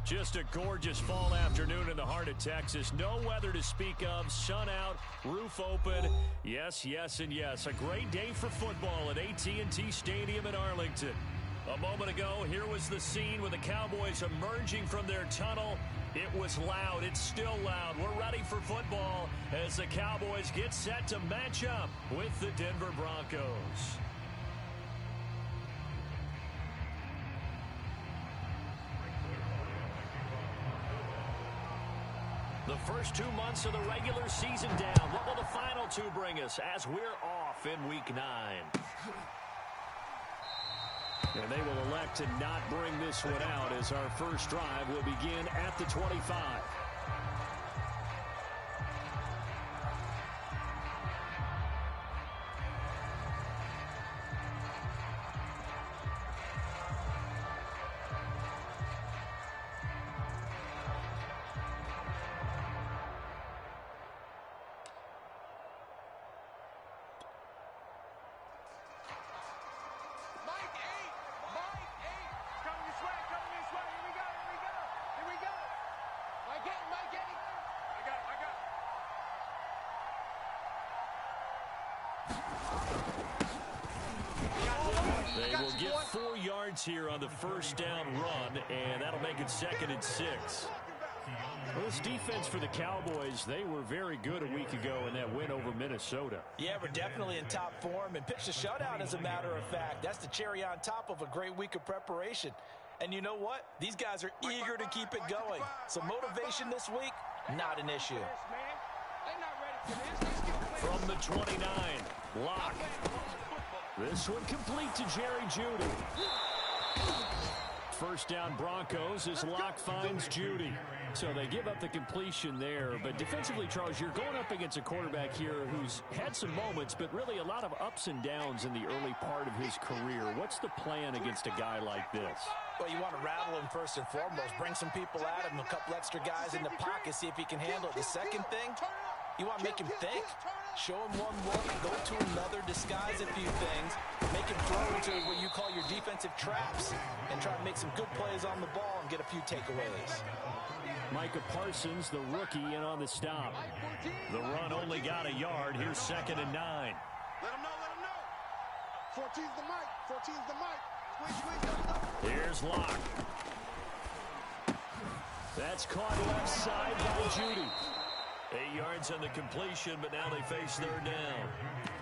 Just a gorgeous fall afternoon in the heart of Texas. No weather to speak of. Sun out, roof open. Yes, yes, and yes. A great day for football at AT&T Stadium in Arlington. A moment ago, here was the scene with the Cowboys emerging from their tunnel. It was loud. It's still loud. We're ready for football as the Cowboys get set to match up with the Denver Broncos. The first 2 months of the regular season down. What will the final two bring us as we're off in Week 9? And they will elect to not bring this one out as our first drive will begin at the 25. They will get 4 yards here on the first down run, and that'll make it 2nd and 6. Well, this defense for the Cowboys, they were very good a week ago in that win over Minnesota. Yeah, we're definitely in top form and pitched a shutout, as a matter of fact. That's the cherry on top of a great week of preparation. And you know what? These guys are eager to keep it going. So motivation this week, not an issue. From the 29, Locke. This one complete to Jerry Jeudy. First down Broncos as Locke finds Jeudy. So they give up the completion there. But defensively, Charles, you're going up against a quarterback here who's had some moments, but really a lot of ups and downs in the early part of his career. What's the plan against a guy like this? Well, you want to rattle him first and foremost. Bring some people at him, a couple extra guys in the pocket, see if he can handle it. The second thing, you want to make him think. Show him one look, go to another, disguise a few things, make him throw into what you call your defensive traps, and try to make some good plays on the ball and get a few takeaways. Micah Parsons, the rookie, in on the stop. The run only got a yard. Here's 2nd and 9. Let him know, let him know. 14's the mic, 14's the mic. Squeeze. Here's Locke. That's caught left side by Jeudy. 8 yards on the completion, but now they face 3rd down.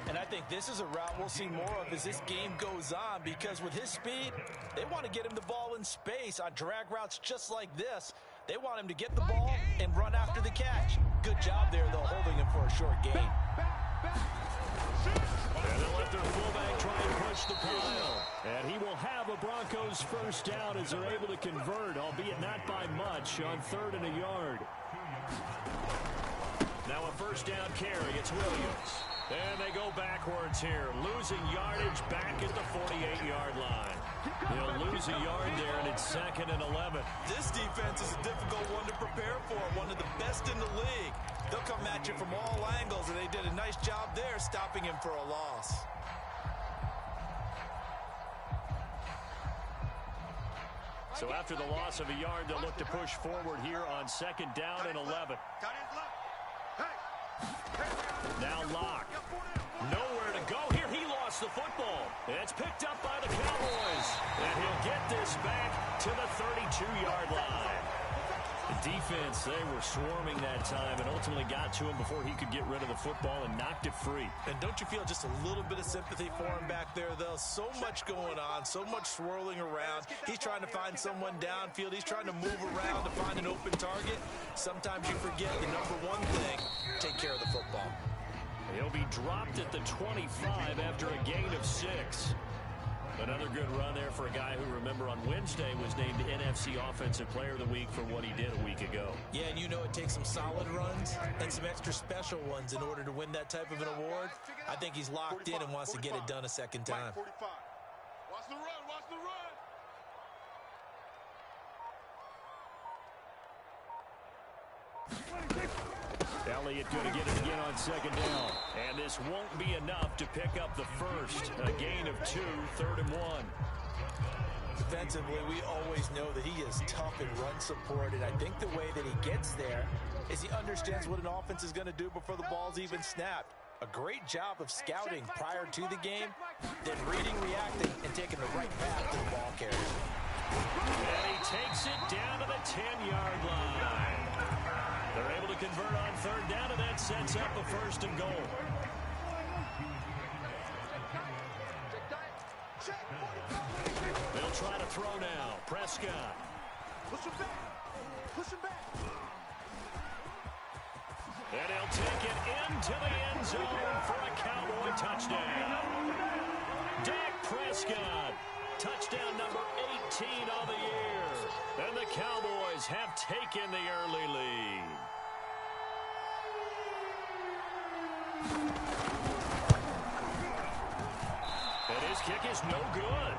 And I think this is a route we'll see more of as this game goes on, because with his speed, they want to get him the ball in space on drag routes just like this. They want him to get the ball and run after the catch. Good job there, though, holding him for a short gain. And they'll let their fullback try and push the pile. And he will have a Broncos first down as they're able to convert, albeit not by much, on 3rd and a yard. Now a first down carry. It's Williams. And they go backwards here. Losing yardage back at the 48-yard line. They'll lose a yard there, and it's 2nd and 11. This defense is a difficult one to prepare for. One of the best in the league. They'll come at you from all angles, and they did a nice job there stopping him for a loss. So after the loss of a yard, they'll look to push forward here on 2nd down and 11. Now Locke. Nowhere to go here. He lost the football. It's picked up by the Cowboys. And he'll get this back to the 32-yard line. The defense, they were swarming that time and ultimately got to him before he could get rid of the football and knocked it free. And don't you feel just a little bit of sympathy for him back there, though? So much going on, so much swirling around. He's trying to find someone downfield. He's trying to move around to find an open target. Sometimes you forget the number one thing, take care of the football. He'll be dropped at the 25 after a gain of 6. Another good run there for a guy who, remember, on Wednesday was named NFC Offensive Player of the Week for what he did a week ago. Yeah, and you know it takes some solid runs and some extra special ones in order to win that type of an award. I think he's locked in and wants to get it done a second time. Watch the run, watch the run. Elliott going to get it again on 2nd down. And this won't be enough to pick up the first. A gain of 2, 3rd and 1. Defensively, we always know that he is tough in run support, and I think the way that he gets there is he understands what an offense is going to do before the ball's even snapped. A great job of scouting prior to the game, then reading, reacting, and taking the right path to the ball carrier. And he takes it down to the 10-yard line. They're able to convert on third down, and that sets up a first and goal. They'll try to throw now. Prescott. Push him back. Push him back. And he'll take it into the end zone for a Cowboy touchdown. Dak Prescott, touchdown number 18 on the year. And the Cowboys have taken the early lead. And his kick is no good.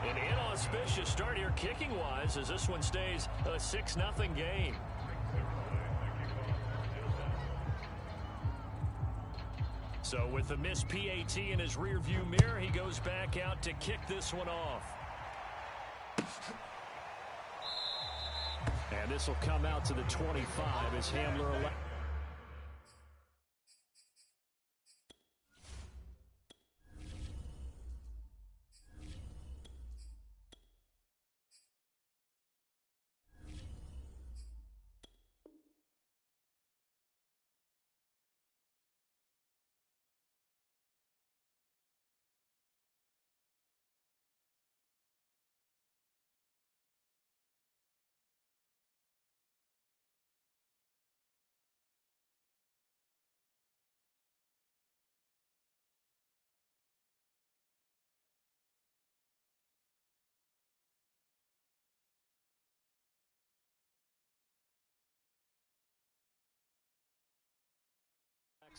An inauspicious start here kicking-wise as this one stays a 6-0 game. So with the missed PAT in his rearview mirror, he goes back out to kick this one off. And this will come out to the 25 as Hamler elects.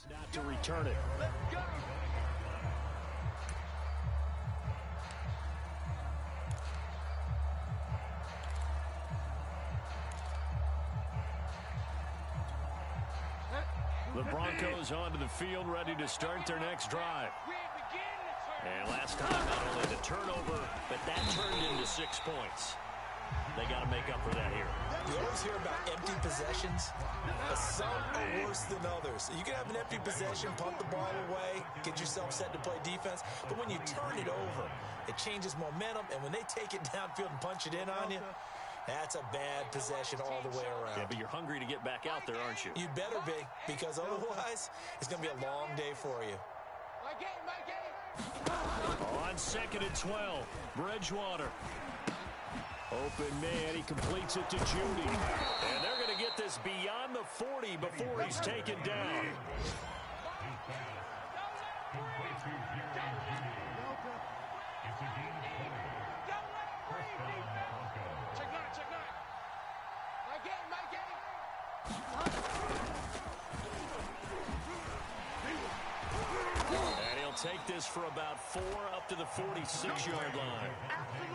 Not to return it. The Broncos onto the field, ready to start their next drive. And last time, not only the turnover, but that turned into 6 points. They got to make up for that here. You always hear about empty possessions, but some are worse than others. You can have an empty possession, punt the ball away, get yourself set to play defense, but when you turn it over, it changes momentum, and when they take it downfield and punch it in on you, that's a bad possession all the way around. Yeah, but you're hungry to get back out there, aren't you? You better be, because otherwise, it's going to be a long day for you. On 2nd and 12, Bridgewater. Open man, he completes it to Judy. And they're going to get this beyond the 40 before he's taken down. Take this for about 4 up to the 46-yard line.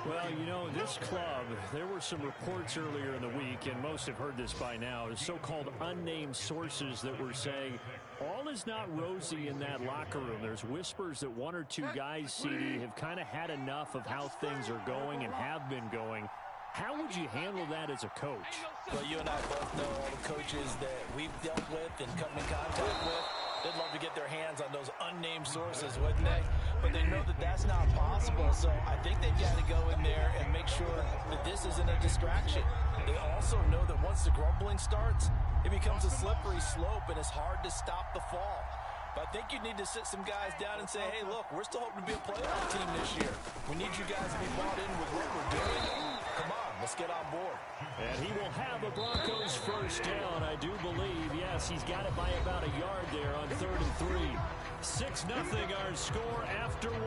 Well, you know, this club, there were some reports earlier in the week, and most have heard this by now, the so-called unnamed sources that were saying all is not rosy in that locker room. There's whispers that 1 or 2 guys, CD, have kind of had enough of how things are going and have been going. How would you handle that as a coach? Well, you and I both know all the coaches that we've dealt with and come in contact with. They'd love to get their hands on those unnamed sources, wouldn't they? But they know that that's not possible, so I think they've got to go in there and make sure that this isn't a distraction. They also know that once the grumbling starts, it becomes a slippery slope, and it's hard to stop the fall. But I think you need to sit some guys down and say, hey, look, we're still hoping to be a playoff team this year. We need you guys to be bought in with what we're doing. Come on, let's get on board. And he will have a Broncos first down, I do believe. Yes, he's got it by about a yard there on 3rd and 3. 6-0 our score after 1.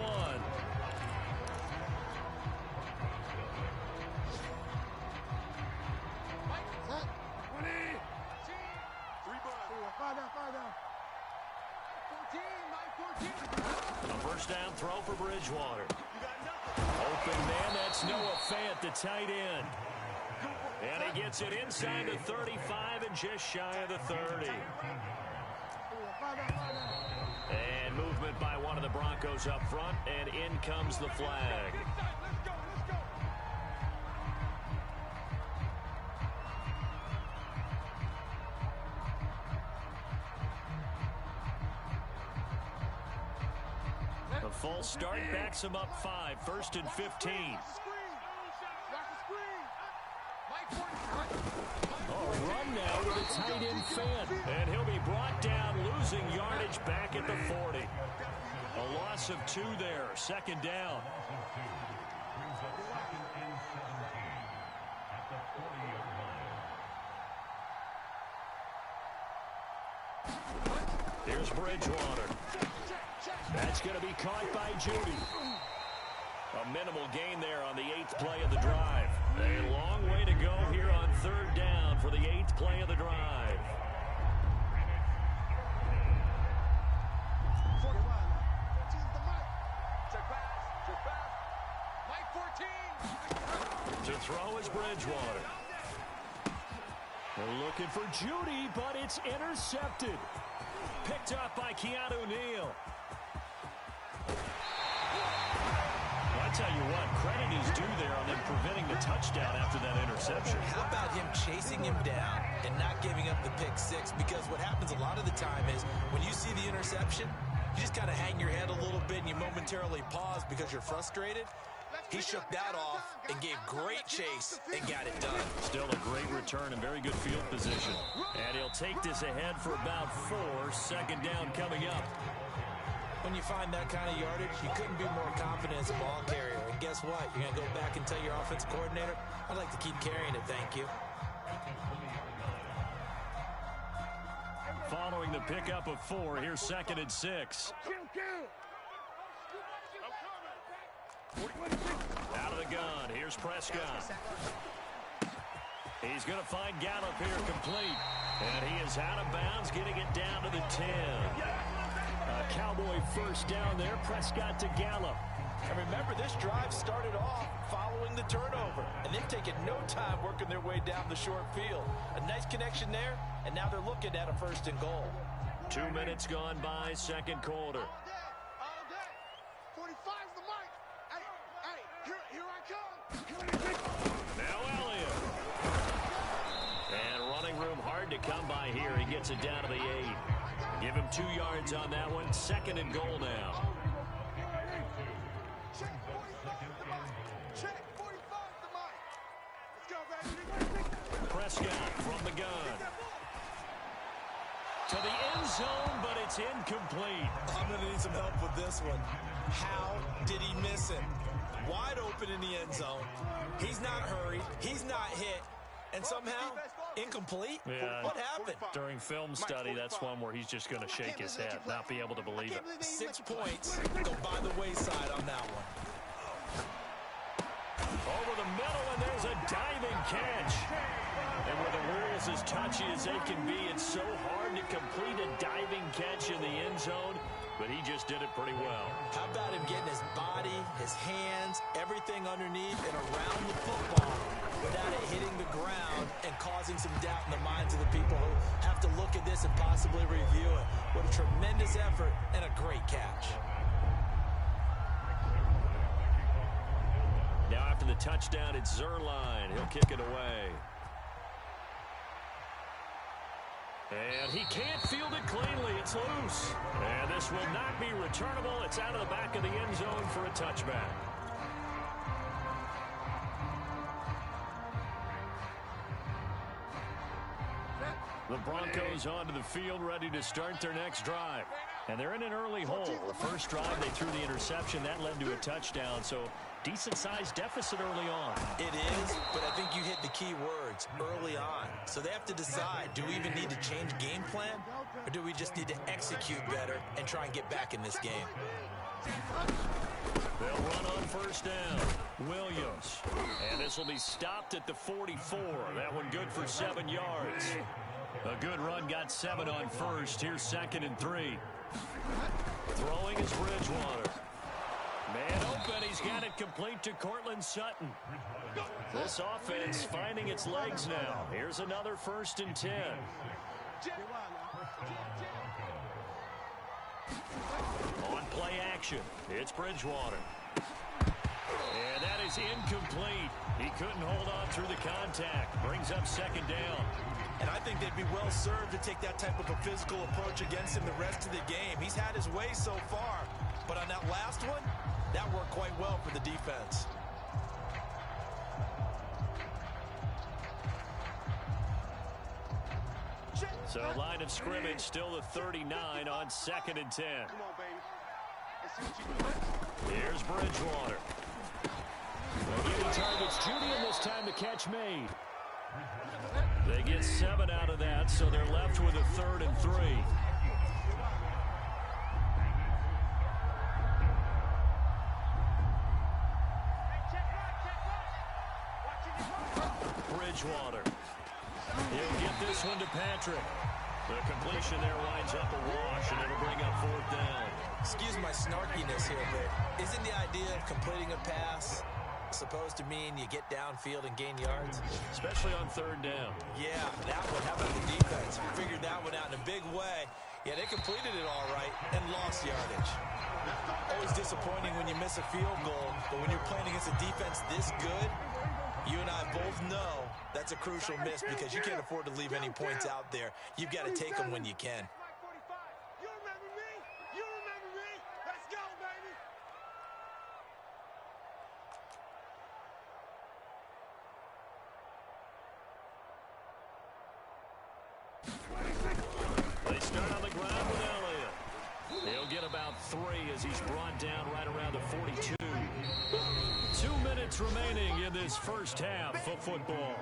A first down throw for Bridgewater. Open man, that's Noah Fant, the tight end. And he gets it inside the 35 and just shy of the 30. And movement by one of the Broncos up front, and in comes the flag. false start backs him up 5. 1st and 15. Oh, run now with a tight end fan. And he'll be brought down, losing yardage back at the 40. A loss of 2 there. 2nd down. Here's Bridgewater. That's going to be caught by Judy. A minimal gain there on the 8th play of the drive. A long way to go here on 3rd down for the 8th play of the drive. To throw is Bridgewater. They're looking for Judy, but it's intercepted. Picked up by Keanu Neal. I tell you what, credit is due there on them preventing the touchdown after that interception. How about him chasing him down and not giving up the pick 6? Because what happens a lot of the time is when you see the interception, you just kind of hang your head a little bit and you momentarily pause because you're frustrated. He shook that off and gave great chase and got it done. Still a great return and very good field position. And he'll take this ahead for about 4. 2nd down coming up. When you find that kind of yardage, you couldn't be more confident as a ball carrier. And guess what? You're going to go back and tell your offensive coordinator, I'd like to keep carrying it, thank you. Following the pickup of 4, here's 2nd and 6. Out of the gun, here's Prescott. He's going to find Gallup here complete. And he is out of bounds, getting it down to the 10. A Cowboy 1st down there, Prescott to Gallup. And remember, this drive started off following the turnover. And they've taken no time working their way down the short field. A nice connection there, and now they're looking at a 1st and goal. 2 minutes gone by, 2nd quarter. All day. 45's the mic. Hey, here I come. Now Elliott. And running room hard to come by here. He gets it down to the 8. Give him 2 yards on that one. 2nd and goal now. Check 45's the mic. Check 45's the mic. Let's go, baby. Prescott from the gun. To the end zone, but it's incomplete. I'm going to need some help with this one. How did he miss it? Wide open in the end zone. He's not hurried. He's not hit. And somehow, incomplete? Yeah. What happened? During film study, that's one where he's just going to shake his head, not be able to believe it. 6 points go by the wayside on that one. Over the middle, and there's a diving catch. And with the rules as touchy as they can be, it's so hard to complete a diving catch in the end zone, but he just did it pretty well. How about him getting his body, his hands, everything underneath and around the football without it hitting the ground and causing some doubt in the minds of the people who have to look at this and possibly review it. What a tremendous effort and a great catch. Now after the touchdown, it's Zerline. He'll kick it away. And he can't field it cleanly. It's loose. And this will not be returnable. It's out of the back of the end zone for a touchback. The Broncos onto the field, ready to start their next drive. And they're in an early hole. The first drive, they threw the interception. That led to a touchdown. So decent-sized deficit early on. It is, but I think you hit the key words, early on. So they have to decide, do we even need to change game plan? Or do we just need to execute better and try and get back in this game? They'll run on 1st down. Williams. And this will be stopped at the 44. That one good for 7 yards. A good run, got 7 on 1st. Here's 2nd and 3. Throwing is Bridgewater. Man open, he's got it complete to Cortland Sutton. This offense finding its legs now. Here's another 1st and 10. On play action, it's Bridgewater. And that is incomplete. He couldn't hold on through the contact. Brings up 2nd down. And I think they'd be well served to take that type of a physical approach against him the rest of the game. He's had his way so far, But on that last one, that worked quite well for the defense. So line of scrimmage still the 39 on 2nd and 10. Come on, baby. Let's see what you can do. Here's Bridgewater. He targets Judy, and this time the catch made. They get 7 out of that, so they're left with a 3rd and 3. Bridgewater. He'll get this one to Patrick. The completion there winds up a wash, and it'll bring up 4th down. Excuse my snarkiness here, but isn't the idea of completing a pass supposed to mean you get downfield and gain yards? Especially on 3rd down. Yeah, that one. How about the defense? Figured that one out in a big way. Yeah, they completed it all right and lost yardage. Always disappointing when you miss a field goal, but when you're playing against a defense this good, you and I both know that's a crucial miss because you can't afford to leave any points out there. You've got to take them when you can. You remember me? You remember me? Let's go, baby. They start on the ground with Elliott. He'll get about 3 as he's brought down right around the 42. 2 minutes remaining in this first half of football.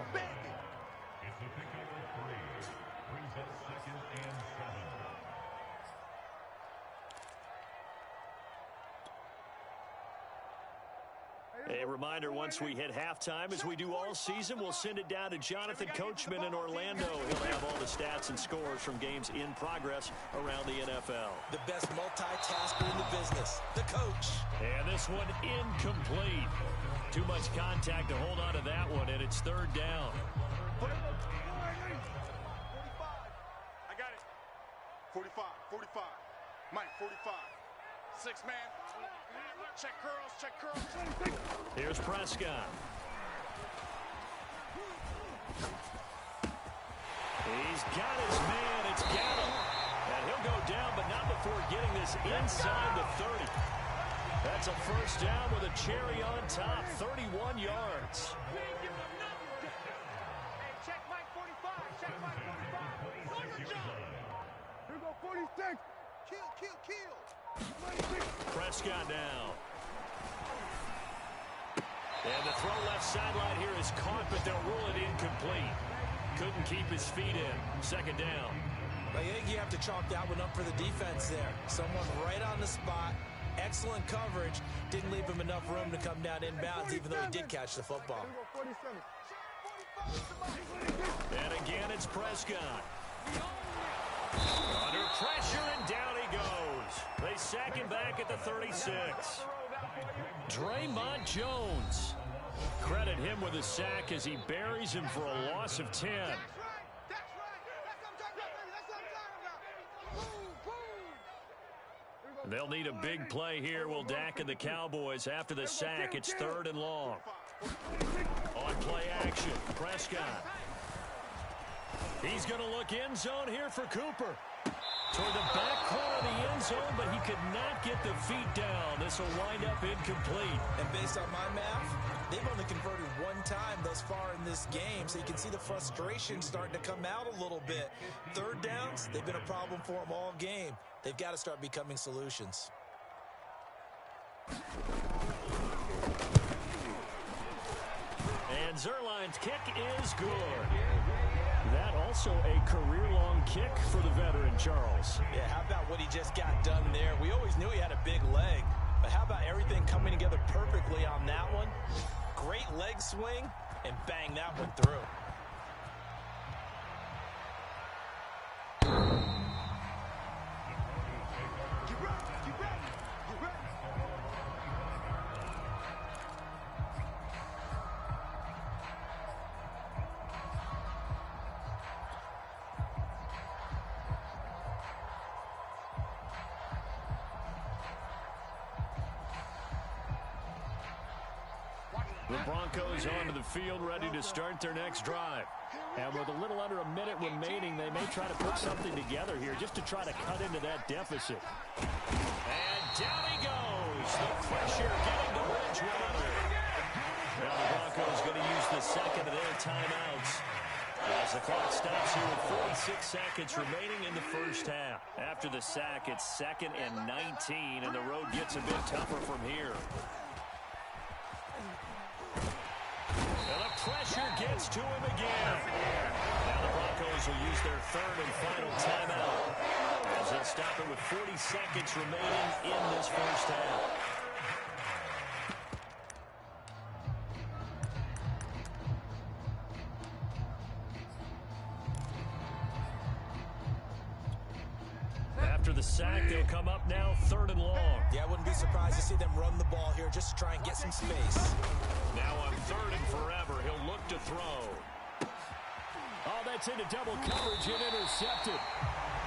A reminder, once we hit halftime, as we do all season, we'll send it down to Jonathan Coachman in Orlando. He'll have all the stats and scores from games in progress around the NFL. The best multitasker in the business, the coach. And this one incomplete. Too much contact to hold on to that one, and it's 3rd down. 45. I got it. 45. 45. Mike, 45. 6 man. Check curls. Check curls. Here's Prescott. He's got his man. It's Gallup. And he'll go down, but not before getting this inside the 30. That's a first down with a cherry on top. 31 yards. Hey, check Mike 45. Check Mike 45. Here go 46. Kill. Prescott now. And the throw left sideline here is caught, but they'll rule it incomplete. Couldn't keep his feet in. 2nd down. I think you have to chalk that one up for the defense there. Someone right on the spot. Excellent coverage. Didn't leave him enough room to come down inbounds, even though he did catch the football. And again, it's Prescott. Under pressure, and down he goes. They sack him back at the 36. Draymond Jones. Credit him with a sack as he buries him for a loss of 10. That's right. That's what I'm talking about, baby. That's what I'm talking about. Boom. They'll need a big play here, will Dak and the Cowboys. After the sack, it's 3rd and long. On play action, Prescott. He's going to look end zone here for Cooper. Toward the back corner of the end zone, but he could not get the feet down. This will wind up incomplete. And based on my math, they've only converted 1 time thus far in this game, so you can see the frustration starting to come out a little bit. 3rd downs, they've been a problem for them all game. They've got to start becoming solutions. And Zerline's kick is good. That also a career-long kick for the veteran, Charles. Yeah, how about what he just got done there? We always knew he had a big leg, but how about everything coming together perfectly on that one? Great leg swing, and bang that one through. The Broncos onto the field, ready to start their next drive. And with a little under a minute remaining, they may try to put something together here just to try to cut into that deficit. And down he goes. The pressure getting to Bridgewater. Now the Broncos going to use the second of their timeouts as the clock stops here with 46 seconds remaining in the first half. After the sack, it's 2nd and 19, and the road gets a bit tougher from here. And the pressure gets to him again. Now the Broncos will use their third and final timeout as they'll stop it with 40 seconds remaining in this first half. After the sack, they'll come up now 3rd and long. Yeah, I wouldn't be surprised to see them run the ball here just to try and get some space. Now on 3rd and forever, he'll look to throw. Oh, that's into double coverage and intercepted.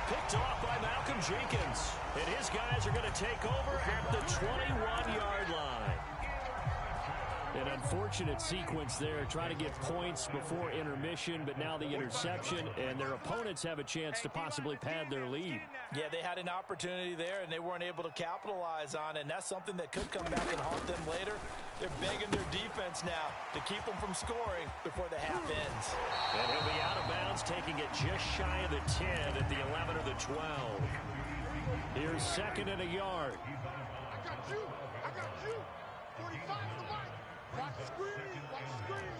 Picked off by Malcolm Jenkins. And his guys are going to take over at the 21-yard line. An unfortunate sequence there, trying to get points before intermission, but now the interception, and their opponents have a chance to possibly pad their lead. Yeah, they had an opportunity there, and they weren't able to capitalize on it, and that's something that could come back and haunt them later. They're begging their defense now to keep them from scoring before the half ends. And he'll be out of bounds, taking it just shy of the 10 at the 11 or the 12. Here's 2nd and a yard. I got you. I got you. 45 to the right. Watch the screen. Watch the screen.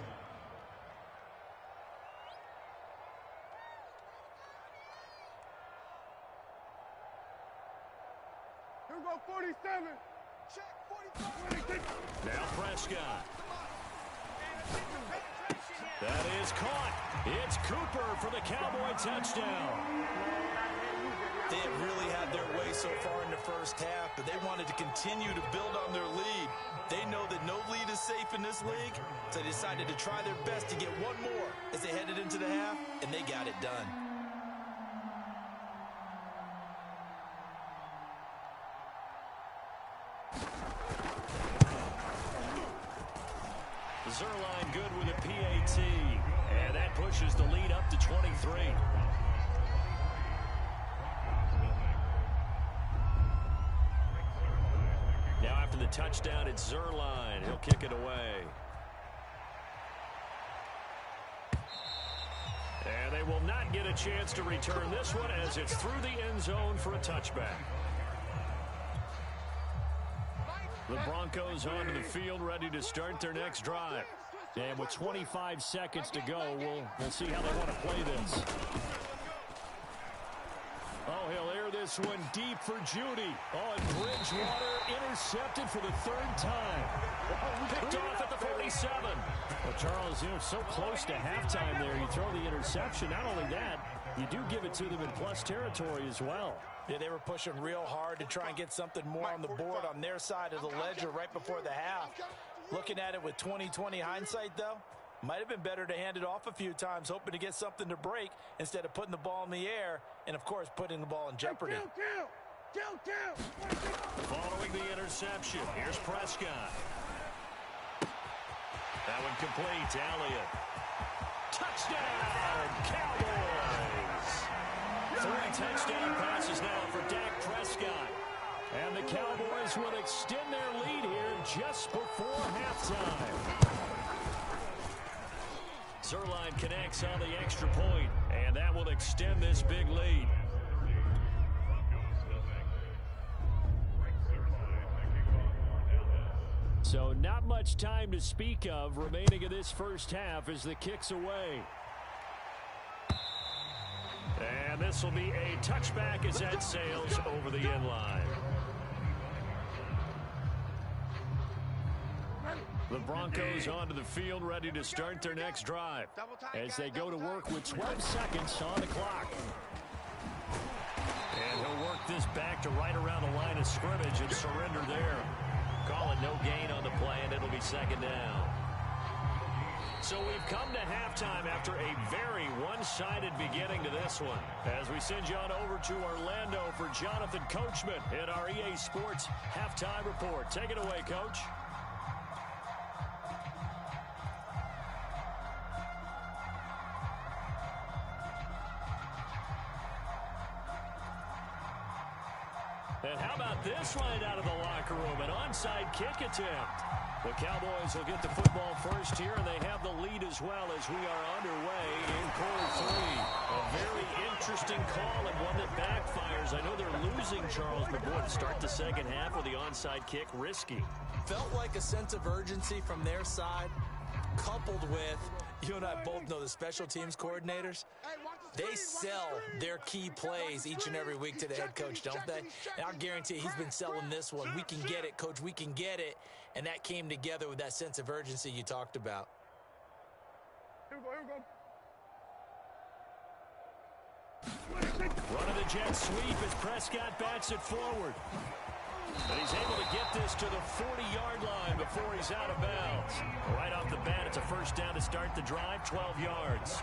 Here we go, 47. Check, 45. Now Prescott. That is caught. It's Cooper for the Cowboy touchdown. They have really had their way so far in the first half, but they wanted to continue to build on their lead. They know that no lead is safe in this league, so they decided to try their best to get one more as they headed into the half, and they got it done. Zerline good with a PAT, and that pushes the lead up to 23. Now after the touchdown, it's Zerline. He'll kick it away. And they will not get a chance to return this one as it's through the end zone for a touchback. The Broncos onto the field, ready to start their next drive. And with 25 seconds to go, we'll see how they want to play this. Oh, he'll air this one deep for Judy. Oh, and Bridgewater intercepted for the 3rd time. Picked off at the 47. Well, Charles, so close to halftime there. You throw the interception. Not only that, you do give it to them in plus territory as well. Yeah, they were pushing real hard to try and get something more on the board on their side of the ledger right before the half. Looking at it with 20/20 hindsight, though, might have been better to hand it off a few times, hoping to get something to break instead of putting the ball in the air and, of course, putting the ball in jeopardy. Following the interception, here's Prescott. That one complete to Elliott. Touchdown, Cowboys! 3 touchdown passes now for Dak Prescott. And the Cowboys will extend their lead here just before halftime. Zerline connects on the extra point, and that will extend this big lead. So not much time to speak of remaining in this first half as the kick's away. And this will be a touchback as that sails over the end line. The Broncos onto the field, ready to start their next drive as they go to work with 12 seconds on the clock. And he'll work this back to right around the line of scrimmage and surrender there. Call it no gain on the play, and it'll be 2nd down. So we've come to halftime after a very one-sided beginning to this one. As we send you on over to Orlando for Jonathan Coachman in our EA Sports Halftime Report. Take it away, Coach. And how about this right out of the locker room? An onside kick attempt. The Cowboys will get the football first here, and they have the lead as well as we are underway in quarter 3. A very interesting call and one that backfires. I know they're losing, Charles, but boy, to start the second half with the onside kick, risky. Felt like a sense of urgency from their side, coupled with, you and I both know the special teams coordinators, they sell their key plays each and every week to the head coach, don't they? And I guarantee he's been selling this one. We can get it, coach, we can get it. And that came together with that sense of urgency you talked about. Here we go. Run of the jet sweep as Prescott bats it forward. But he's able to get this to the 40-yard line before he's out of bounds. Right off the bat, it's a first down to start the drive, 12 yards.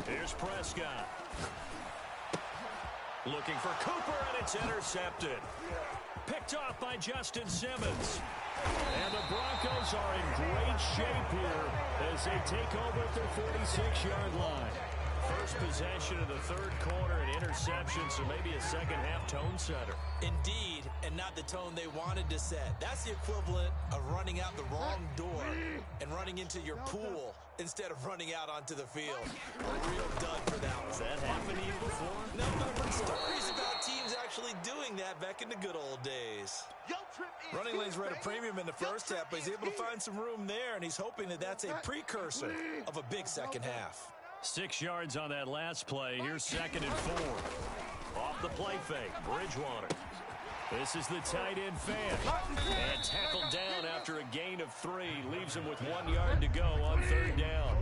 Here's Prescott. Looking for Cooper, and it's intercepted. Picked off by Justin Simmons. And the Broncos are in great shape here as they take over at their 46-yard line. First possession of the third quarter, an interception, so maybe a second-half tone setter. Indeed, and not the tone they wanted to set. That's the equivalent of running out the wrong door and running into your pool instead of running out onto the field. A real dud for that one. Has that happened to you before? No, but I've heard stories about teams actually doing that back in the good old days. Running lanes were at a premium in the first half, but he's able to find some room there, and he's hoping that that's a precursor of a big second half. 6 yards on that last play. Here's 2nd and 4. Off the play fake, Bridgewater. This is the tight end Fant. And tackled down after a gain of 3. Leaves him with 1 yard to go on third down.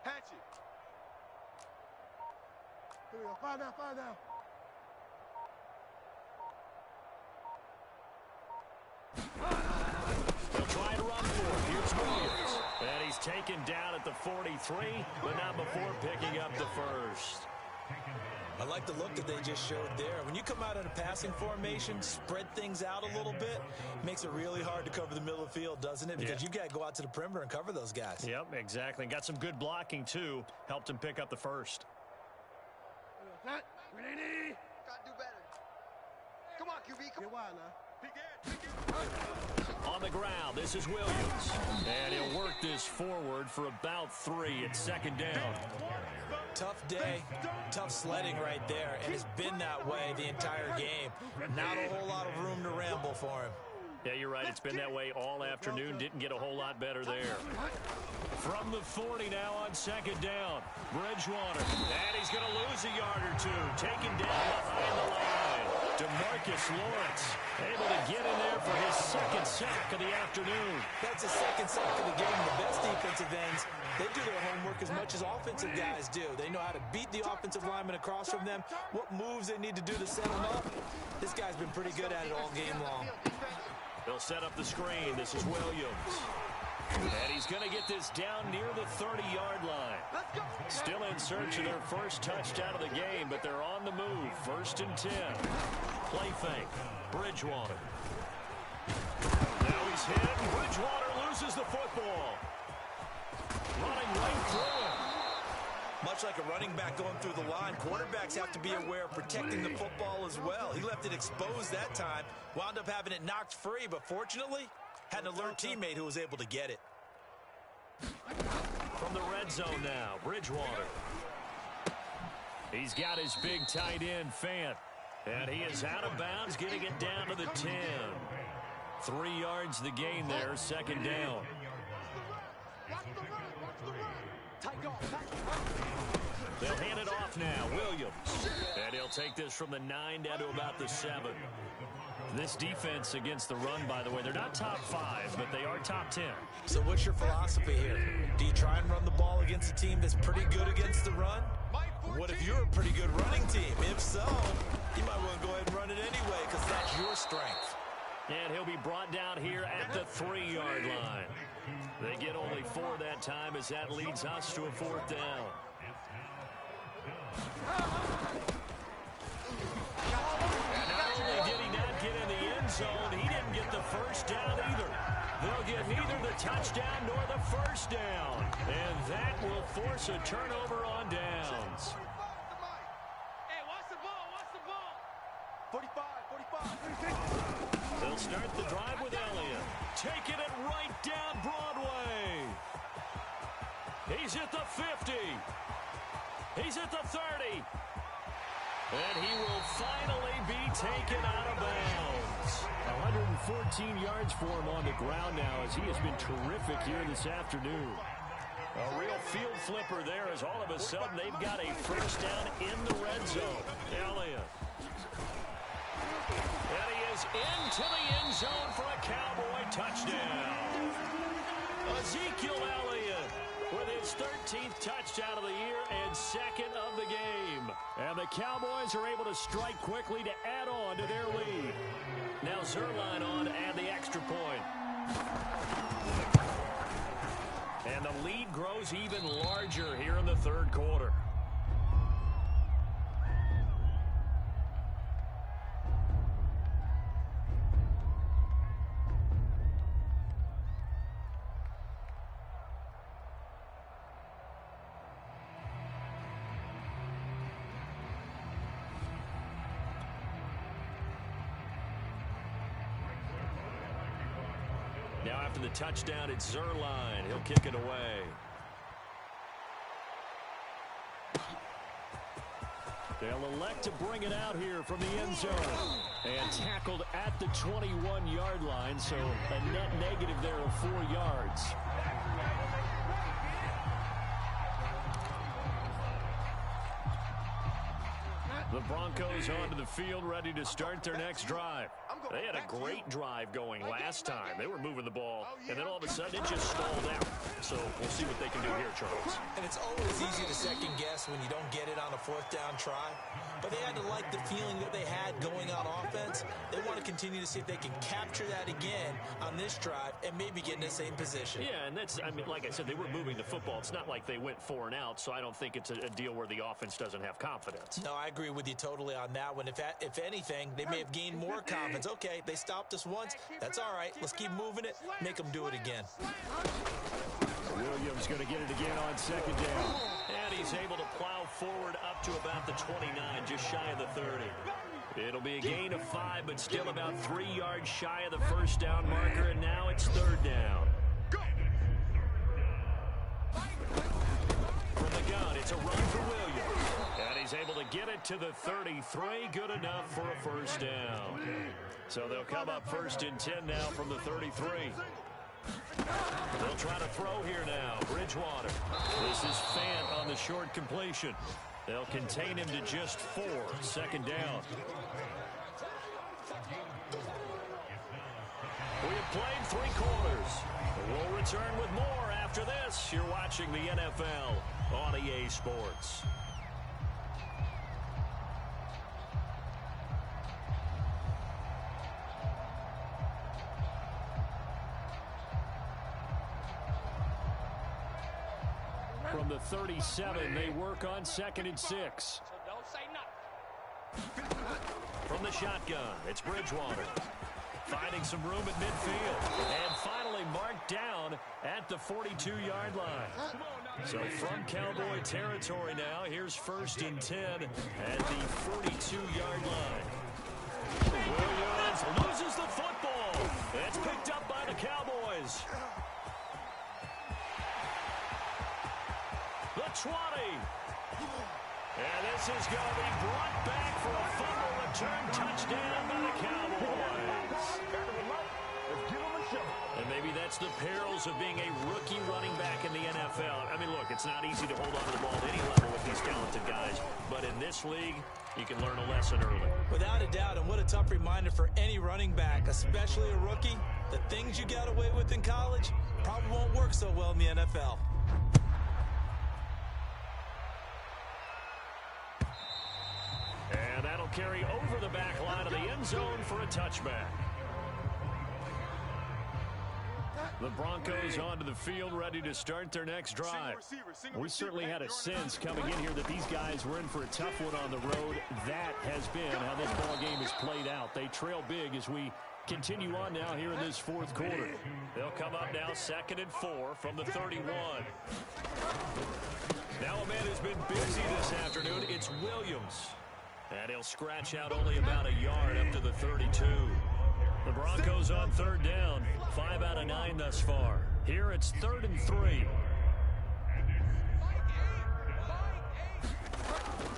Hatchet. Here we go. Fire down. They'll try to run for it. Here's Williams. And he's taken down at the 43, but not before picking up the first. I like the look that they just showed there. When you come out in a passing formation, spread things out a little bit, makes it really hard to cover the middle of the field, doesn't it? Because you got to go out to the perimeter and cover those guys. Yep, exactly. And got some good blocking, too. Helped him pick up the first. Got to do better. Come on, QB. Get wild now. On the ground, this is Williams. And he'll work this forward for about 3. It's 2nd down. Tough day, tough sledding right there, and it's been that way the entire game. Not a whole lot of room to ramble for him. Yeah, you're right. It's been that way all afternoon. Didn't get a whole lot better there. From the 40 now on 2nd down. Bridgewater. And he's going to lose a yard or 2. Taken down behind the line. DeMarcus Lawrence able to get in there for his 2nd sack of the afternoon. That's his 2nd sack of the game. The best defensive ends, they do their homework as much as offensive guys do. They know how to beat the offensive lineman across from them, what moves they need to do to set them up. This guy's been pretty good at it all game long. They'll set up the screen. This is Williams. And he's going to get this down near the 30-yard line. Still in search of their first touchdown of the game, but they're on the move. 1st and 10. Play fake. Bridgewater. Now he's hit, and Bridgewater loses the football. Running right through him. Much like a running back going through the line, quarterbacks have to be aware of protecting the football as well. He left it exposed that time, wound up having it knocked free, but fortunately, had an alert teammate who was able to get it. From the red zone now, Bridgewater. He's got his big tight end, Fant. And he is out of bounds, getting it down to the 10. 3 yards the gain there, 2nd down. They'll hand it off now, Williams. And he'll take this from the 9 down to about the 7. This defense against the run, by the way, they're not top 5, but they are top 10. So what's your philosophy here? Do you try and run the ball against a team that's pretty good against the run? What if you're a pretty good running team? If so, you might want to go ahead and run it anyway because that's your strength. And he'll be brought down here at the 3-yard line. They get only 4 that time as that leads us to a 4th down. And not only did he not get in the end zone, he didn't get the first down either. They'll get neither the touchdown nor the first down. And that will force a turnover on downs. Hey, watch the ball, watch the ball. 45. They'll start the drive with Elliott. Taking it right down Broadway. He's at the 50. He's at the 30. And he will finally be taken out of bounds. 114 yards for him on the ground now as he has been terrific here this afternoon. A real field flipper there as all of a sudden they've got a first down in the red zone. Elliott. And he is into the end zone for a Cowboy touchdown. Ezekiel Elliott with his 13th touchdown of the year and 2nd of the game. And the Cowboys are able to strike quickly to add on to their lead. Now Zerline on to add the extra point. And the lead grows even larger here in the 3rd quarter. Now after the touchdown, it's Zerline. He'll kick it away. They'll elect to bring it out here from the end zone. And tackled at the 21-yard line, so a net negative there of 4 yards. The Broncos onto the field, ready to start their next drive. They had a great drive going last time. They were moving the ball, and then all of a sudden it just stalled out. So we'll see what they can do here, Charles. And it's always easy to second guess when you don't get it on a 4th down try. But they had to like the feeling that they had going on offense. They want to continue to see if they can capture that again on this drive and maybe get in the same position. Yeah, and that's, I mean, like I said, they were moving the football. It's not like they went 4 and out, so I don't think it's a deal where the offense doesn't have confidence. No, I agree with you totally on that one. If anything, they may have gained more confidence. Okay, they stopped us once. That's all right. Let's keep moving it. Make them do it again. Williams going to get it again on 2nd down. And he's able to plow forward up to about the 29, just shy of the 30. It'll be a gain of 5, but still about 3 yards shy of the first down marker, and now it's 3rd down. From the gun, it's a run for Williams. And he's able to get it to the 33, good enough for a first down. So they'll come up 1st and 10 now from the 33. They'll try to throw here now. Bridgewater. This is Fant on the short completion. They'll contain him to just 4. 2nd down. We have played 3 quarters. We'll return with more after this. You're watching the NFL on EA Sports. From the 37, they work on 2nd and 6. So don't say nothing. From the shotgun, it's Bridgewater. Finding some room at midfield. And finally marked down at the 42-yard line. So from Cowboy territory now, here's 1st and 10 at the 42-yard line. Williams loses the football. It's picked up by the Cowboys. The 20. And this is going to be brought back for a fumble return touchdown by the Cowboys. And maybe that's the perils of being a rookie running back in the NFL. I mean, look, it's not easy to hold on to the ball at any level with these talented guys. But in this league, you can learn a lesson early. Without a doubt, and what a tough reminder for any running back, especially a rookie. The things you got away with in college probably won't work so well in the NFL. And that'll carry over the back line of the end zone for a touchback. The Broncos onto the field, ready to start their next drive. We certainly had a sense coming in here that these guys were in for a tough one on the road. That has been how this ball game is played out. They trail big as we continue on now here in this fourth quarter. They'll come up now 2nd and 4 from the 31. Now a man who's been busy this afternoon. It's Williams. And he'll scratch out only about a yard up to the 32. The Broncos on 3rd down. 5 out of 9 thus far. Here it's 3rd and 3.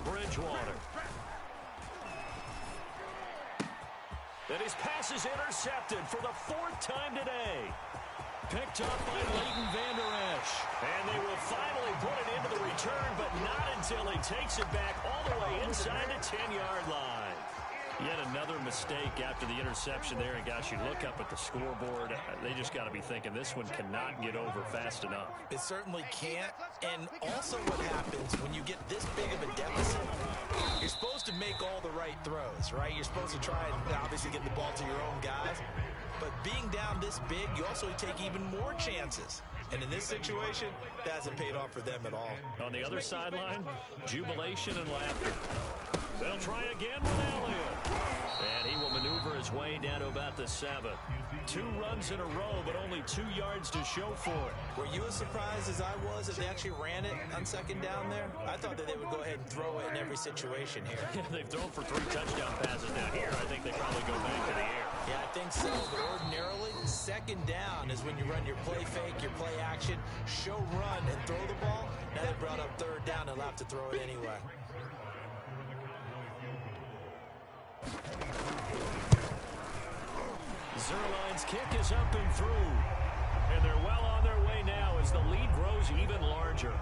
Bridgewater. And his pass is intercepted for the 4th time today. Picked up by Leighton Vander Esch. And they will finally put it into the return, but not until he takes it back all the way inside the 10-yard line. Yet another mistake after the interception there. And, gosh, you look up at the scoreboard, they just got to be thinking this one cannot get over fast enough. It certainly can't. And also what happens when you get this big of a deficit, you're supposed to make all the right throws, right? You're supposed to try and obviously get the ball to your own guys. But being down this big, you also take even more chances. And in this situation, that hasn't paid off for them at all. On the other sideline, jubilation and laughter. They'll try again with Elliott. And he will maneuver his way down to about the 7. 2 runs in a row, but only 2 yards to show for it. Were you as surprised as I was that they actually ran it on 2nd down there? I thought that they would go ahead and throw it in every situation here. They've thrown for 3 touchdown passes down here. I think they probably go back to the air. Yeah, I think so. But ordinarily, 2nd down is when you run your play fake, your play action, show run, and throw the ball. Now they brought up 3rd down. They'll have to throw it anyway. Zerline's kick is up and through. And they're well on their way now as the lead grows even larger.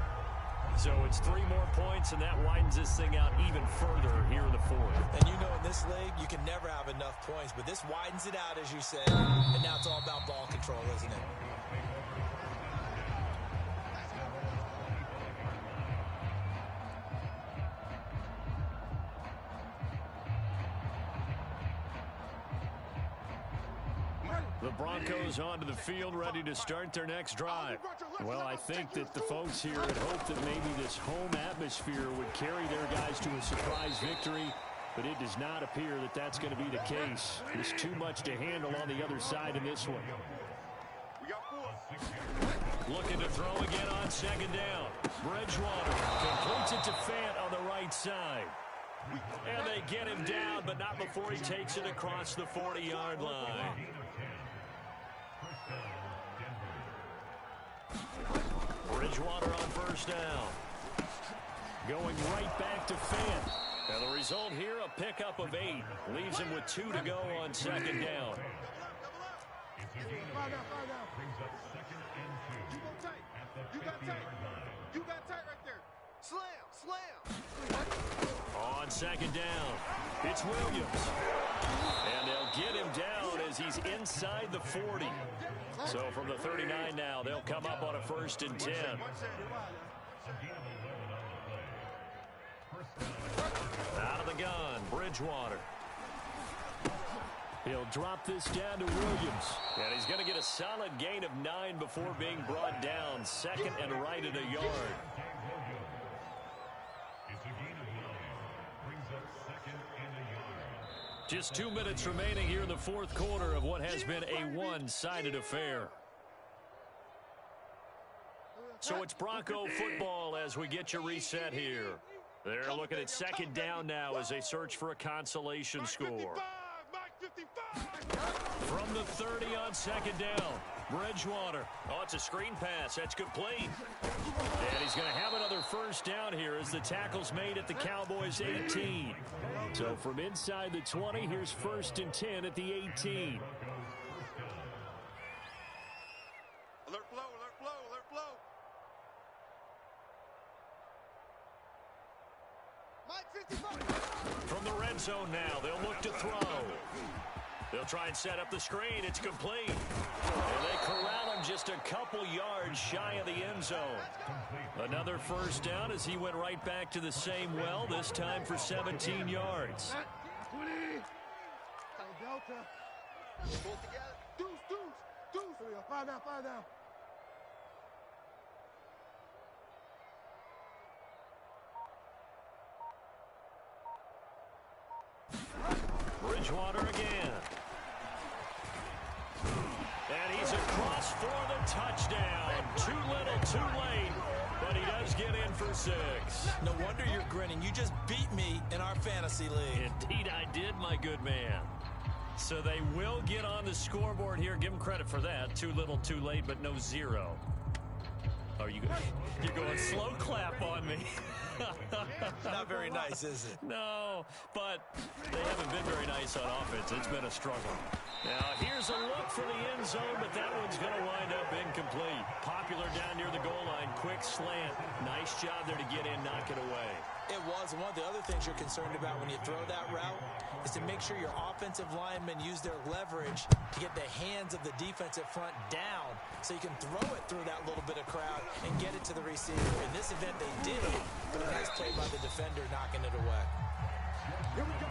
So it's 3 more points, and that widens this thing out even further here in the 4th. And you know in this league, you can never have enough points, but this widens it out, as you said. And now it's all about ball control, isn't it? The Broncos onto the field, ready to start their next drive. Well, I think that the folks here had hoped that maybe this home atmosphere would carry their guys to a surprise victory, but it does not appear that that's going to be the case. There's too much to handle on the other side in this one. Looking to throw again on 2nd down. Bridgewater completes it to Fant on the right side. And they get him down, but not before he takes it across the 40-yard line. Bridgewater on 1st down. Going right back to Fant. And the result here, a pickup of 8. Leaves him with 2 to go on 2nd down. You got tight right there. Slam. On 2nd down, it's Williams. And they'll get him down as he's inside the 40. So from the 39 now, they'll come up on a 1st and 10. Out of the gun, Bridgewater. He'll drop this down to Williams. And he's going to get a solid gain of 9 before being brought down. 2nd and right at a yard. Just 2 minutes remaining here in the 4th quarter of what has been a one-sided affair. So it's Bronco football as we get you reset here. They're looking at 2nd down now as they search for a consolation score. From the 30 on 2nd down, Bridgewater. Oh, it's a screen pass. That's complete. And he's going to have another 1st down here as the tackle's made at the Cowboys' 18. So from inside the 20, here's 1st and 10 at the 18. Alert flow, alert flow, alert flow. Mike 55. From the red zone now, they'll look to throw. They'll try and set up the screen. It's complete. And they corral him just a couple yards shy of the end zone. Another 1st down as he went right back to the same well, this time for 17 yards. 20. Delta. Pull together. Deuce, deuce, Five down, 5 down. Bridgewater again. And he's across for the touchdown. Too little, too late, but he does get in for 6. No wonder you're grinning. You just beat me in our fantasy league. Indeed I did, my good man. So they will get on the scoreboard here. Give them credit for that. Too little, too late, but no 0. Oh, you're going slow clap on me. Not very nice, is it? No, but they haven't been very nice on offense. It's been a struggle. Now, here's a look for the end zone, but that one's going to wind up incomplete. Popular down near the goal line. Quick slant. Nice job there to get in, knock it away. It was. One of the other things you're concerned about when you throw that route is to make sure your offensive linemen use their leverage to get the hands of the defensive front down so you can throw it through that little bit of crowd and get it to the receiver. In this event, they did, but a nice play by the defender knocking it away. Here we go.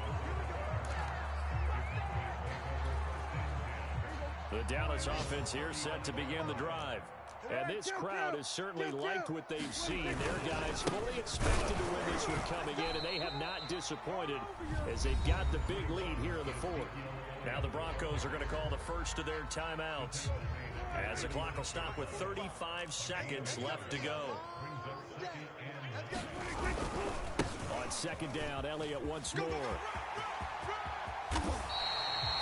The Dallas offense here set to begin the drive. And this crowd has certainly liked what they've seen. Their guys fully expected to win this one coming in, and they have not disappointed as they've got the big lead here in the 4th. Now the Broncos are going to call the first of their timeouts as the clock will stop with 35 seconds left to go. On second down, Elliott once more.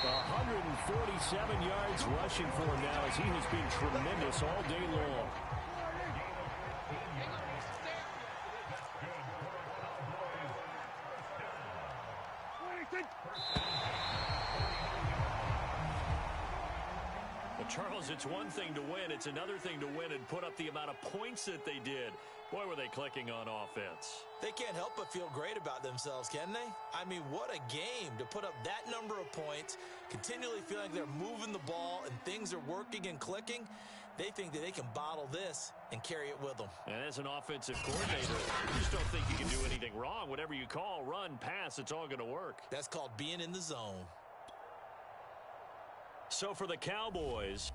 147 yards rushing for him now as he has been tremendous all day long. Well, Charles, it's one thing to win. It's another thing to win and put up the amount of points that they did. Boy, were they clicking on offense. They can't help but feel great about themselves, can they? I mean, what a game to put up that number of points, continually feeling like they're moving the ball and things are working and clicking. They think that they can bottle this and carry it with them. And as an offensive coordinator, you just don't think you can do anything wrong. Whatever you call, run, pass, it's all going to work. That's called being in the zone. So for the Cowboys,